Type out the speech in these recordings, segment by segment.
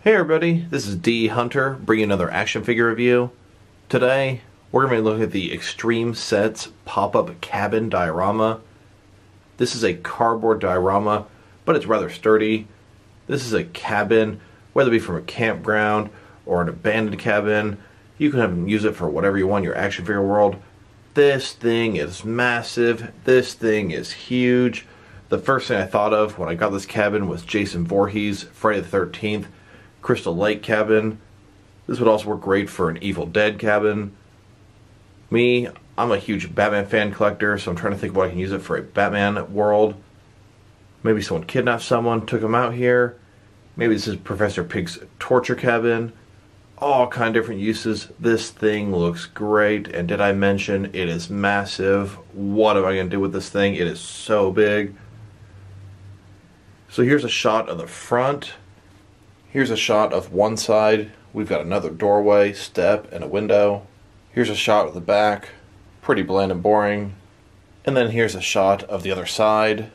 Hey everybody, this is D Hunter bringing another action figure review. Today we're going to be looking at the Extreme Sets pop-up cabin diorama. This is a cardboard diorama, but it's rather sturdy. This is a cabin, whether it be from a campground or an abandoned cabin. You can use it for whatever you want in your action figure world. This thing is massive. This thing is huge. The first thing I thought of when I got this cabin was Jason Voorhees, Friday the 13th. Crystal Lake cabin. This would also work great for an Evil Dead cabin. Me, I'm a huge Batman fan collector, so I'm trying to think what I can use it for a Batman world. Maybe someone kidnapped someone, took him out here. Maybe this is Professor Pig's torture cabin. All kind of different uses. This thing looks great, and did I mention it is massive? What am I going to do with this thing? It is so big. So here's a shot of the front. Here's a shot of one side. We've got another doorway, step, and a window. Here's a shot of the back. Pretty bland and boring. And then here's a shot of the other side.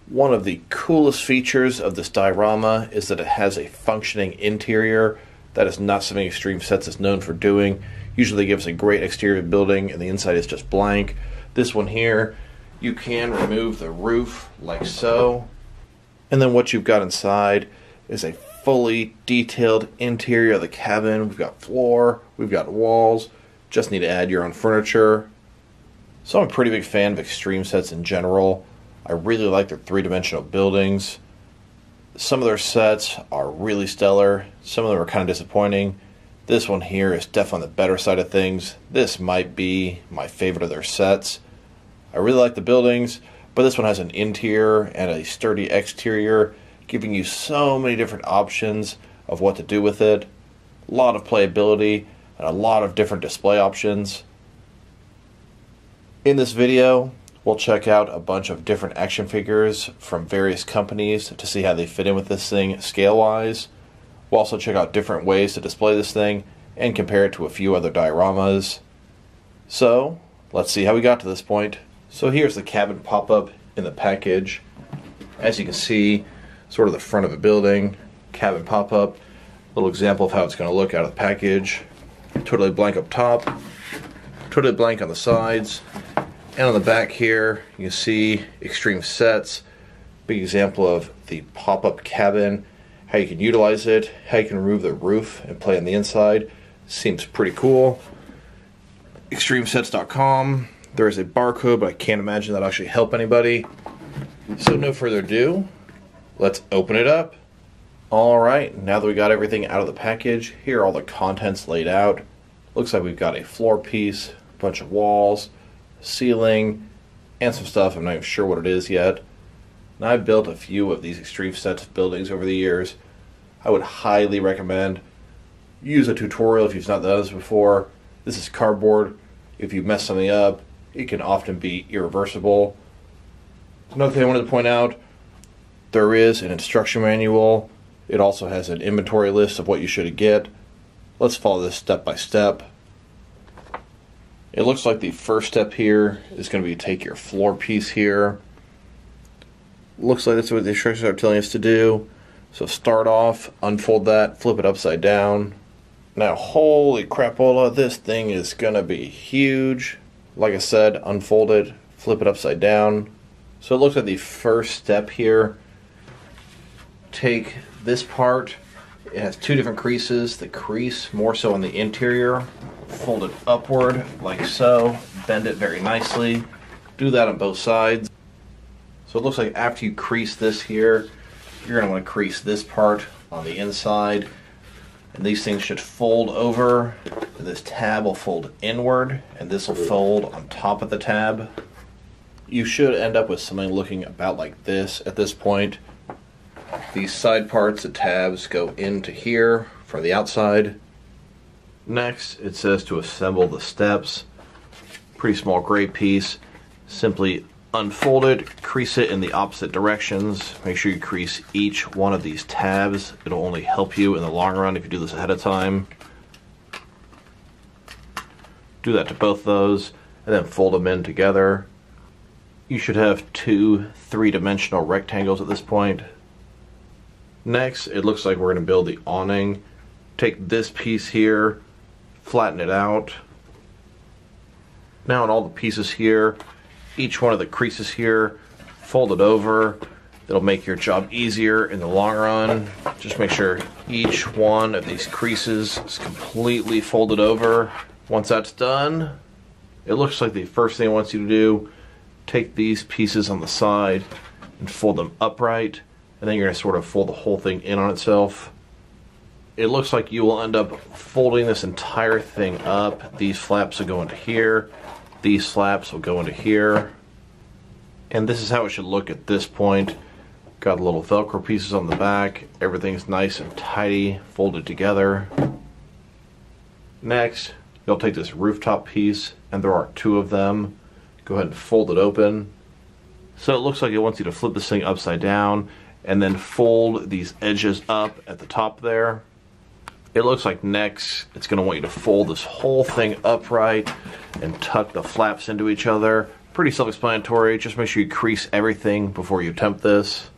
One of the coolest features of this diorama is that it has a functioning interior. That is not something Extreme Sets is known for doing. Usually they give us a great exterior building and the inside is just blank. This one here, you can remove the roof like so. And then what you've got inside is a fully detailed interior of the cabin. We've got floor, we've got walls, just need to add your own furniture. So I'm a pretty big fan of Extreme Sets in general. I really like their three-dimensional buildings. Some of their sets are really stellar, some of them are kind of disappointing. This one here is definitely on the better side of things. This might be my favorite of their sets. I really like the buildings, but this one has an interior and a sturdy exterior, giving you so many different options of what to do with it. A lot of playability and a lot of different display options. In this video, we'll check out a bunch of different action figures from various companies to see how they fit in with this thing scale-wise. We'll also check out different ways to display this thing and compare it to a few other dioramas. So, let's see how we got to this point. So here's the cabin pop-up in the package. As you can see, sort of the front of a building, cabin pop-up, little example of how it's going to look out of the package. Totally blank up top, totally blank on the sides, and on the back here you can see Extreme Sets, big example of the pop-up cabin, how you can utilize it, how you can remove the roof and play on the inside. Seems pretty cool. Extremesets.com. There is a barcode, but I can't imagine that'll actually help anybody. So no further ado, let's open it up. Alright, now that we got everything out of the package, here are all the contents laid out. Looks like we've got a floor piece, a bunch of walls, ceiling, and some stuff I'm not even sure what it is yet. Now I've built a few of these Extreme Sets buildings over the years. I would highly recommend use a tutorial if you've not done this before. This is cardboard. If you mess something up, it can often be irreversible. Another thing I wanted to point out, there is an instruction manual. It also has an inventory list of what you should get. Let's follow this step by step. It looks like the first step here is going to be take your floor piece here. Looks like that's what the instructions are telling us to do. So start off, unfold that, flip it upside down. Now holy crapola, this thing is going to be huge. Like I said, unfold it, flip it upside down. So it looks like the first step here, take this part, it has two different creases, the crease more so on the interior, fold it upward like so, bend it very nicely, do that on both sides. So it looks like after you crease this here, you're going to want to crease this part on the inside, and these things should fold over, this tab will fold inward, and this will fold on top of the tab. You should end up with something looking about like this at this point. These side parts, the tabs, go into here from the outside. Next, it says to assemble the steps. Pretty small gray piece. Simply unfold it, crease it in the opposite directions. Make sure you crease each one of these tabs. It'll only help you in the long run if you do this ahead of time. Do that to both those, and then fold them in together. You should have two three-dimensional rectangles at this point. Next, it looks like we're going to build the awning. Take this piece here, flatten it out. Now on all the pieces here, each one of the creases here, fold it over. That'll make your job easier in the long run. Just make sure each one of these creases is completely folded over. Once that's done, it looks like the first thing it wants you to do, take these pieces on the side and fold them upright, and then you're going to sort of fold the whole thing in on itself. It looks like you will end up folding this entire thing up. These flaps will go into here. These flaps will go into here. And this is how it should look at this point. Got little Velcro pieces on the back. Everything's nice and tidy, folded together. Next, you'll take this rooftop piece, and there are two of them. Go ahead and fold it open. So it looks like it wants you to flip this thing upside down and then fold these edges up at the top there. It looks like next it's going to want you to fold this whole thing upright and tuck the flaps into each other. Pretty self-explanatory. Just make sure you crease everything before you attempt this.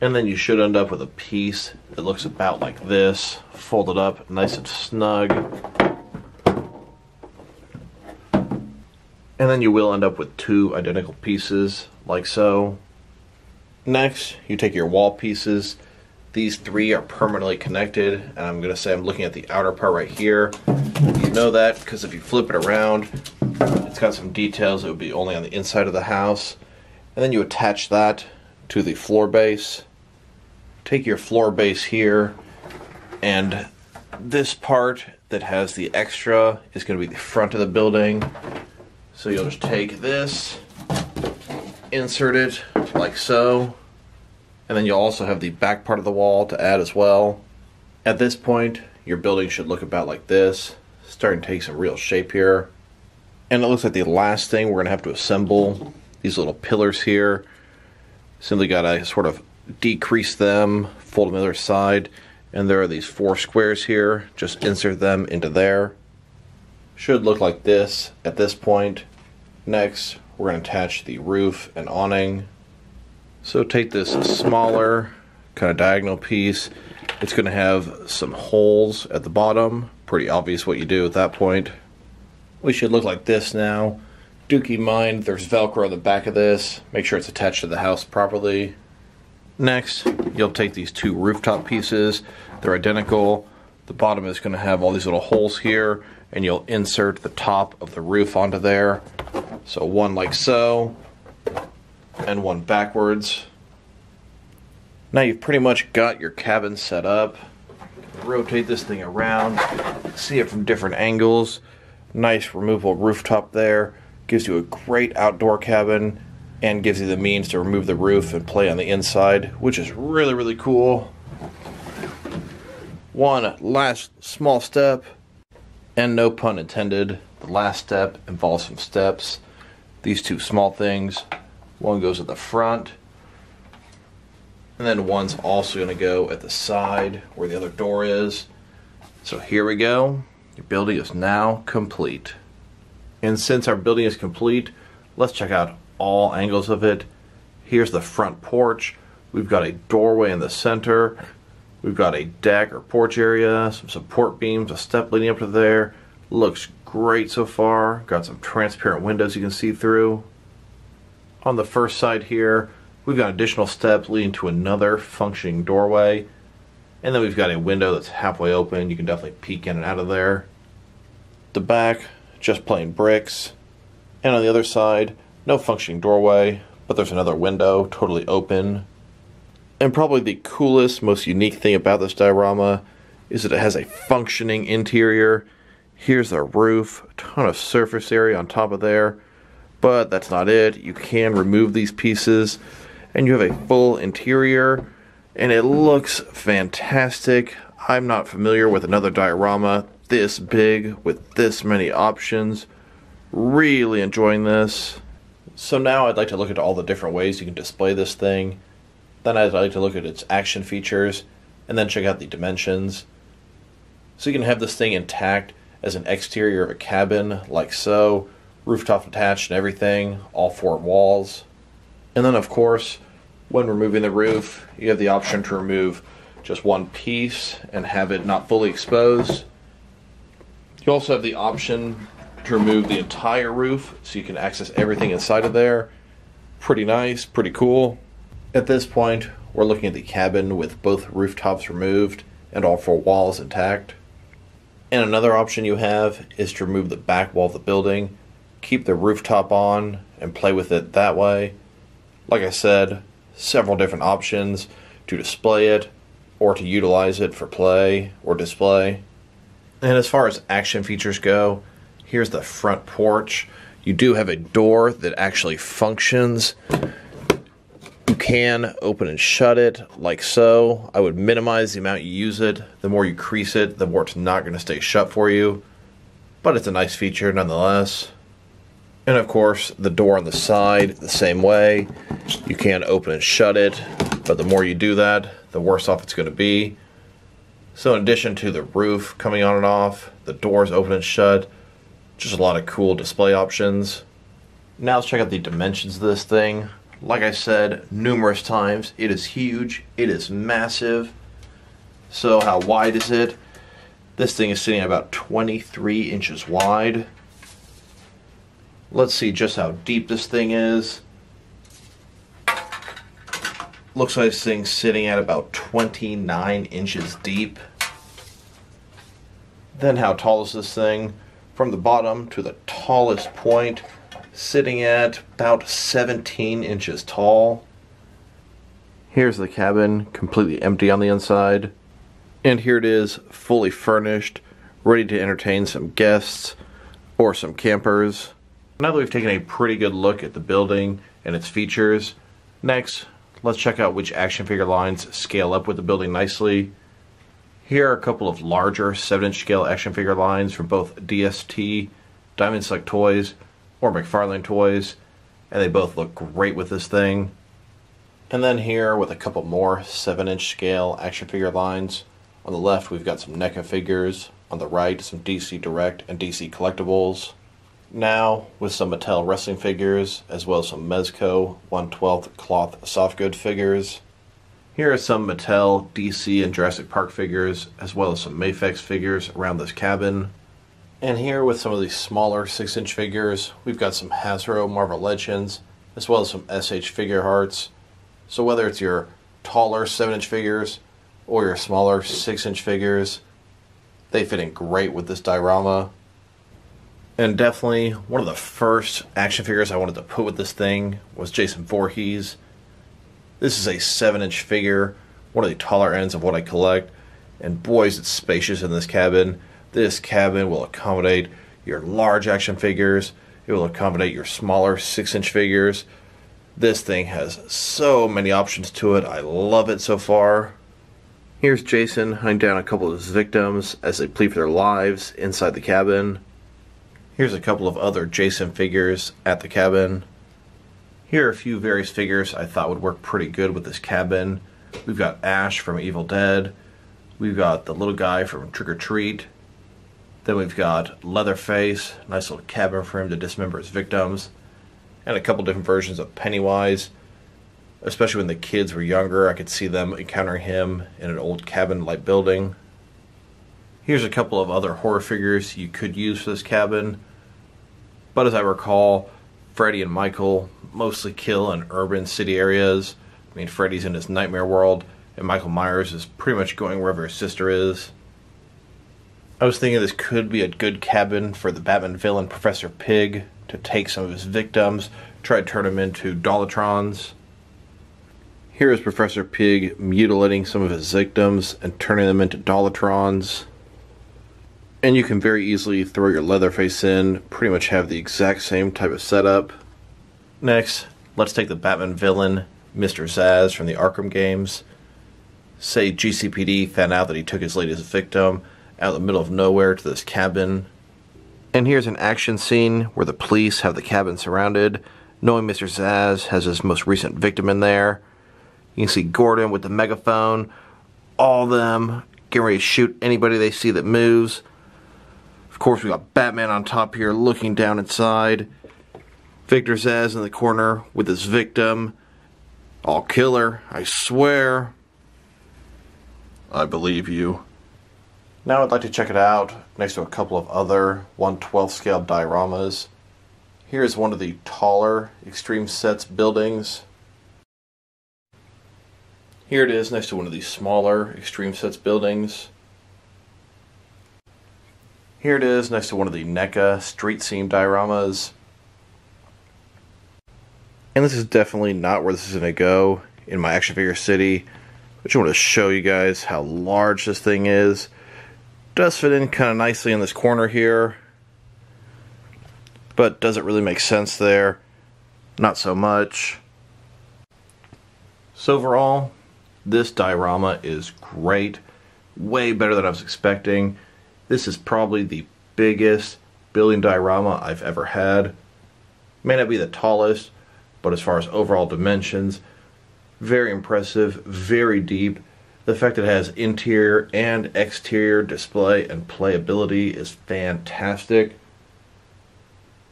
And then you should end up with a piece that looks about like this, folded up nice and snug. And then you will end up with two identical pieces, like so. Next, you take your wall pieces. These three are permanently connected, and I'm going to say I'm looking at the outer part right here. You know that because if you flip it around, it's got some details that would be only on the inside of the house. And then you attach that to the floor base. Take your floor base here, and this part that has the extra is going to be the front of the building. So you'll just take this, insert it like so, and then you'll also have the back part of the wall to add as well. At this point, your building should look about like this, starting to take some real shape here. And it looks like the last thing we're going to have to assemble, these little pillars here. Simply got to sort of decrease them, fold them to the other side, and there are these four squares here. Just insert them into there. Should look like this at this point. Next, we're going to attach the roof and awning. So take this smaller kind of diagonal piece. It's going to have some holes at the bottom. Pretty obvious what you do at that point. We should look like this now. Do keep in mind there's Velcro on the back of this. Make sure it's attached to the house properly. Next, you'll take these two rooftop pieces. They're identical. The bottom is going to have all these little holes here, and you'll insert the top of the roof onto there. So one like so, and one backwards. Now you've pretty much got your cabin set up. Rotate this thing around, see it from different angles. Nice removable rooftop there. Gives you a great outdoor cabin and gives you the means to remove the roof and play on the inside, which is really, really cool. One last small step, and no pun intended, the last step involves some steps. These two small things, one goes at the front, and then one's also going to go at the side where the other door is. So here we go. Your building is now complete. And since our building is complete, let's check out all angles of it. Here's the front porch. We've got a doorway in the center. We've got a deck or porch area, some support beams, a step leading up to there. Looks great so far. Got some transparent windows you can see through. On the first side here, we've got additional steps leading to another functioning doorway. And then we've got a window that's halfway open. You can definitely peek in and out of there. The back, just plain bricks. And on the other side, no functioning doorway, but there's another window, totally open. And probably the coolest, most unique thing about this diorama is that it has a functioning interior. Here's the roof, a ton of surface area on top of there. But that's not it. You can remove these pieces, and you have a full interior, and it looks fantastic. I'm not familiar with another diorama this big with this many options. Really enjoying this. So now I'd like to look at all the different ways you can display this thing. Then I'd like to look at its action features, and then check out the dimensions. So you can have this thing intact as an exterior of a cabin, like so. Rooftop attached and everything, all four walls. And then of course, when removing the roof, you have the option to remove just one piece and have it not fully exposed. You also have the option to remove the entire roof so you can access everything inside of there. Pretty nice, pretty cool. At this point, we're looking at the cabin with both rooftops removed and all four walls intact. And another option you have is to remove the back wall of the building, keep the rooftop on, and play with it that way. Like I said, several different options to display it or to utilize it for play or display. And as far as action features go, here's the front porch. You do have a door that actually functions. You can open and shut it like so. I would minimize the amount you use it. The more you crease it, the more it's not going to stay shut for you. But it's a nice feature nonetheless. And of course, the door on the side, the same way. You can open and shut it, but the more you do that, the worse off it's going to be. So in addition to the roof coming on and off, the doors open and shut, just a lot of cool display options. Now let's check out the dimensions of this thing. Like I said numerous times, it is huge, it is massive. So how wide is it? This thing is sitting at about 23 inches wide. Let's see just how deep this thing is. Looks like this thing's sitting at about 29 inches deep. Then how tall is this thing? From the bottom to the tallest point, sitting at about 17 inches tall. Here's the cabin, completely empty on the inside. And here it is, fully furnished, ready to entertain some guests or some campers. Now that we've taken a pretty good look at the building and its features, next, let's check out which action figure lines scale up with the building nicely. Here are a couple of larger 7-inch scale action figure lines from both DST, Diamond Select Toys, or McFarlane Toys, and they both look great with this thing. And then here with a couple more 7-inch scale action figure lines. On the left we've got some NECA figures, on the right some DC Direct and DC Collectibles. Now with some Mattel wrestling figures, as well as some Mezco 1/12 cloth softgoods figures. Here are some Mattel, DC, and Jurassic Park figures, as well as some Mafex figures around this cabin. And here with some of these smaller 6-inch figures, we've got some Hasbro Marvel Legends, as well as some SH Figuarts. So whether it's your taller 7-inch figures, or your smaller 6-inch figures, they fit in great with this diorama. And definitely, one of the first action figures I wanted to put with this thing was Jason Voorhees. This is a 7-inch figure, one of the taller ends of what I collect, and boy is it spacious in this cabin. This cabin will accommodate your large action figures, it will accommodate your smaller 6-inch figures. This thing has so many options to it, I love it so far. Here's Jason hunting down a couple of his victims as they plead for their lives inside the cabin. Here's a couple of other Jason figures at the cabin. Here are a few various figures I thought would work pretty good with this cabin. We've got Ash from Evil Dead. We've got the little guy from Trick or Treat. Then we've got Leatherface, nice little cabin for him to dismember his victims. And a couple different versions of Pennywise. Especially when the kids were younger, I could see them encountering him in an old cabin-like building. Here's a couple of other horror figures you could use for this cabin. But as I recall, Freddy and Michael mostly kill in urban city areas. I mean, Freddy's in his nightmare world, and Michael Myers is pretty much going wherever his sister is. I was thinking this could be a good cabin for the Batman villain Professor Pig to take some of his victims, try to turn them into Dollatrons. Here is Professor Pig mutilating some of his victims and turning them into Dollatrons. And you can very easily throw your Leatherface in, pretty much have the exact same type of setup. Next, let's take the Batman villain, Mr. Zsasz from the Arkham games. Say GCPD found out that he took his latest victim out in the middle of nowhere to this cabin. And here's an action scene where the police have the cabin surrounded, knowing Mr. Zsasz has his most recent victim in there. You can see Gordon with the megaphone, all of them getting ready to shoot anybody they see that moves. Of course, we got Batman on top here looking down inside. Victor Zsasz in the corner with his victim. I'll kill her, I swear. I believe you. Now I'd like to check it out next to a couple of other 1/12 scale dioramas. Here's one of the taller Extreme Sets buildings. Here it is next to one of these smaller Extreme Sets buildings. Here it is next to one of the NECA street scene dioramas. And this is definitely not where this is going to go in my action figure city. I just want to show you guys how large this thing is. It does fit in kind of nicely in this corner here, but does it really make sense there? Not so much. So overall, this diorama is great. Way better than I was expecting. This is probably the biggest building diorama I've ever had. May not be the tallest, but as far as overall dimensions, very impressive, very deep. The fact that it has interior and exterior display and playability is fantastic.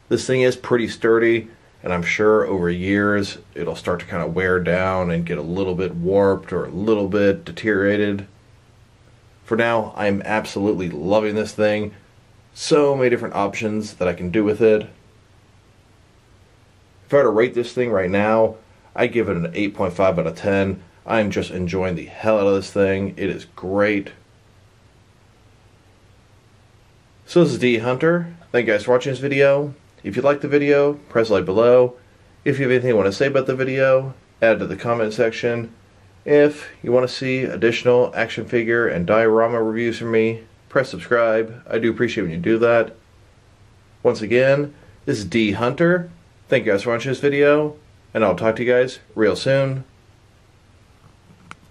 This thing is pretty sturdy, and I'm sure over years it'll start to kind of wear down and get a little bit warped or a little bit deteriorated. For now, I'm absolutely loving this thing. So many different options that I can do with it. If I were to rate this thing right now, I'd give it an 8.5 out of 10. I'm just enjoying the hell out of this thing. It is great. So this is D Hunter. Thank you guys for watching this video. If you liked the video, press like below. If you have anything you want to say about the video, add it to the comment section. If you want to see additional action figure and diorama reviews from me, press subscribe. I do appreciate when you do that. Once again, this is D Hunter. Thank you guys for watching this video, and I'll talk to you guys real soon.